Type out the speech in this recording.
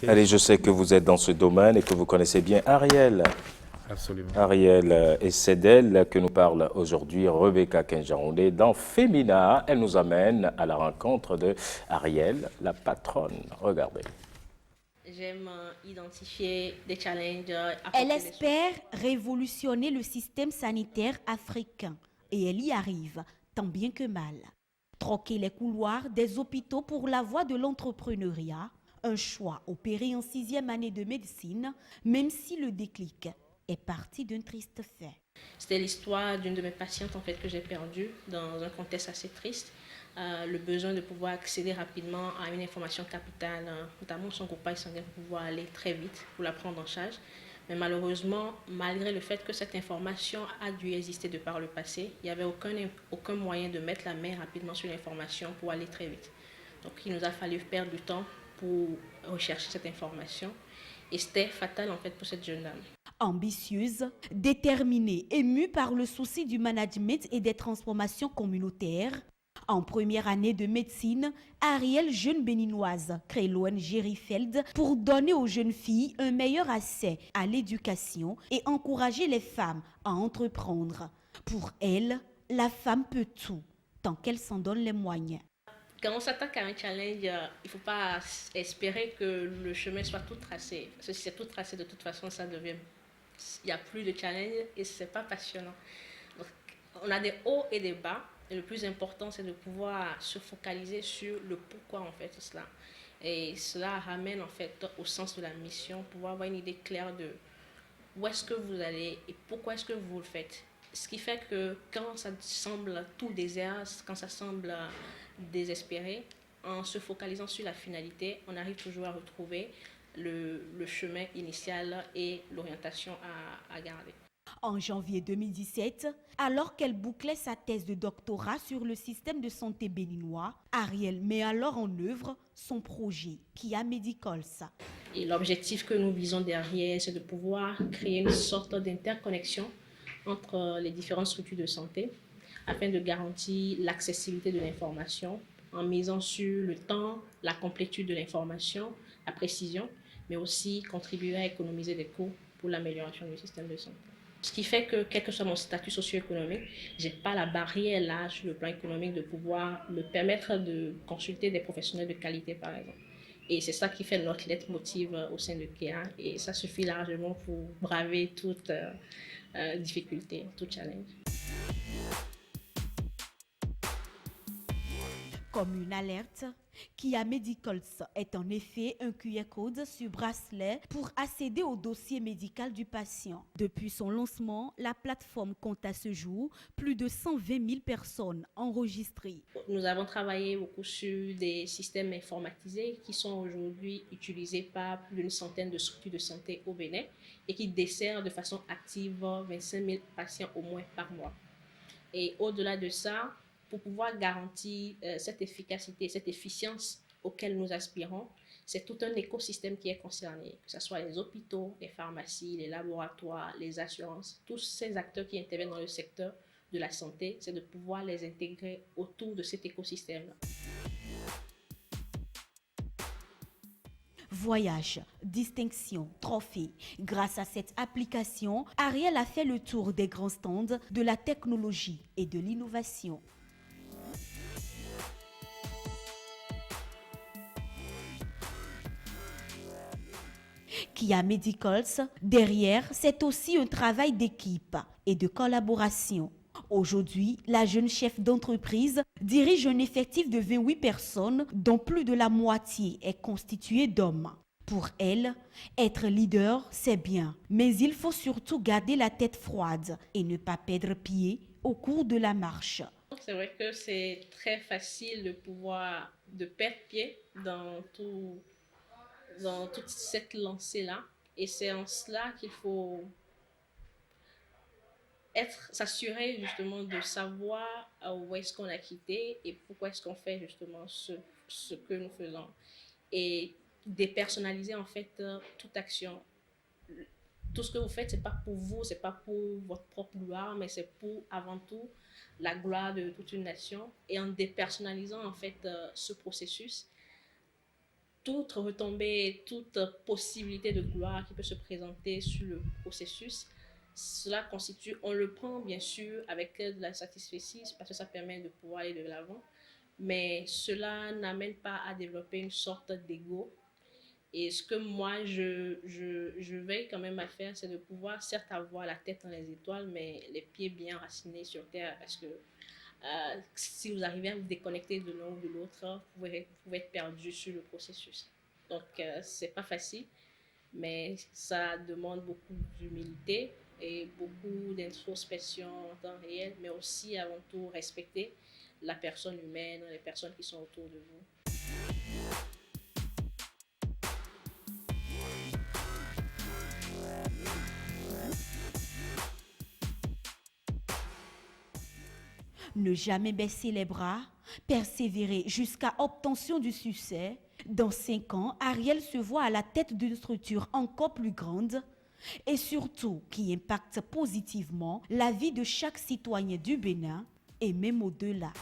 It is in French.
Allez, je sais que vous êtes dans ce domaine et que vous connaissez bien Ariel. Absolument. Ariel, et c'est d'elle que nous parle aujourd'hui Rebecca Kenjaoundé. Dans Femina, elle nous amène à la rencontre de Ariel, la patronne. Regardez. J'aime identifier des challenges, Elle apporter des espère solutions. révolutionner le système sanitaire africain et elle y arrive, tant bien que mal. Troquer les couloirs des hôpitaux pour la voie de l'entrepreneuriat, un choix opéré en 6e année de médecine, même si le déclic est parti d'un triste fait. C'était l'histoire d'une de mes patientes en fait, que j'ai perdue dans un contexte assez triste. Le besoin de pouvoir accéder rapidement à une information capitale, notamment son groupage sanguin, pour pouvoir aller très vite, pour la prendre en charge. Mais malheureusement, malgré le fait que cette information a dû exister de par le passé, il n'y avait aucun moyen de mettre la main rapidement sur l'information pour aller très vite. Donc il nous a fallu perdre du temps pour rechercher cette information. Et c'était fatal en fait pour cette jeune dame. Ambitieuse, déterminée et mue par le souci du management et des transformations communautaires, en première année de médecine, Ariel, jeune béninoise, crée l'ONG Riefeld pour donner aux jeunes filles un meilleur accès à l'éducation et encourager les femmes à entreprendre. Pour elle, la femme peut tout, tant qu'elle s'en donne les moyens. Quand on s'attaque à un challenge, il ne faut pas espérer que le chemin soit tout tracé. Parce que si c'est tout tracé, de toute façon, ça devient. Il n'y a plus de challenge et ce n'est pas passionnant. Donc, on a des hauts et des bas. Et le plus important, c'est de pouvoir se focaliser sur le pourquoi on fait tout cela. Et cela ramène en fait au sens de la mission, pouvoir avoir une idée claire de où est-ce que vous allez et pourquoi est-ce que vous le faites. Ce qui fait que quand ça semble tout désert, quand ça semble désespéré, en se focalisant sur la finalité, on arrive toujours à retrouver le chemin initial et l'orientation à garder. En janvier 2017, alors qu'elle bouclait sa thèse de doctorat sur le système de santé béninois, Ariel met alors en œuvre son projet Kia Medicals. Et l'objectif que nous visons derrière, c'est de pouvoir créer une sorte d'interconnexion entre les différentes structures de santé afin de garantir l'accessibilité de l'information en misant sur le temps, la complétude de l'information, la précision, mais aussi contribuer à économiser des coûts pour l'amélioration du système de santé. Ce qui fait que, quel que soit mon statut socio-économique, je n'ai pas la barrière là sur le plan économique de pouvoir me permettre de consulter des professionnels de qualité, par exemple. Et c'est ça qui fait notre leitmotiv au sein de KEA. Et ça suffit largement pour braver toute difficulté, tout challenge. Comme une alerte, Kia Medicals est en effet un QR code sur bracelet pour accéder au dossier médical du patient. Depuis son lancement, la plateforme compte à ce jour plus de 120 000 personnes enregistrées. Nous avons travaillé beaucoup sur des systèmes informatisés qui sont aujourd'hui utilisés par plus d'une centaine de structures de santé au Bénin et qui desservent de façon active 25 000 patients au moins par mois. Et au-delà de ça, pour pouvoir garantir cette efficacité, cette efficience auquel nous aspirons, c'est tout un écosystème qui est concerné, que ce soit les hôpitaux, les pharmacies, les laboratoires, les assurances, tous ces acteurs qui interviennent dans le secteur de la santé, c'est de pouvoir les intégrer autour de cet écosystème-là. Voyage, distinction, trophée. Grâce à cette application, Ariel a fait le tour des grands stands de la technologie et de l'innovation. Kia Medicals, derrière, c'est aussi un travail d'équipe et de collaboration. Aujourd'hui, la jeune chef d'entreprise dirige un effectif de 28 personnes dont plus de la moitié est constituée d'hommes. Pour elle, être leader, c'est bien, mais il faut surtout garder la tête froide et ne pas perdre pied au cours de la marche. C'est vrai que c'est très facile de perdre pied dans toute cette lancée-là. Et c'est en cela qu'il faut s'assurer justement de savoir où est-ce qu'on a quitté et pourquoi est-ce qu'on fait justement ce que nous faisons. Et dépersonnaliser en fait toute action. Tout ce que vous faites, c'est pas pour vous, c'est pas pour votre propre gloire, mais c'est pour avant tout la gloire de toute une nation. Et en dépersonnalisant en fait ce processus, toute retombée, toute possibilité de gloire qui peut se présenter sur le processus, cela constitue, on le prend bien sûr avec de la satisfaction parce que ça permet de pouvoir aller de l'avant, mais cela n'amène pas à développer une sorte d'ego. Et ce que moi, je veille quand même à faire, c'est de pouvoir certes avoir la tête dans les étoiles, mais les pieds bien racinés sur terre, parce que si vous arrivez à vous déconnecter de l'un ou de l'autre, vous pouvez être perdu sur le processus. Donc, c'est pas facile, mais ça demande beaucoup d'humilité et beaucoup d'introspection en temps réel, mais aussi avant tout respecter la personne humaine, les personnes qui sont autour de vous. Ne jamais baisser les bras, persévérer jusqu'à obtention du succès. Dans 5 ans, Ariel se voit à la tête d'une structure encore plus grande et surtout qui impacte positivement la vie de chaque citoyen du Bénin et même au-delà.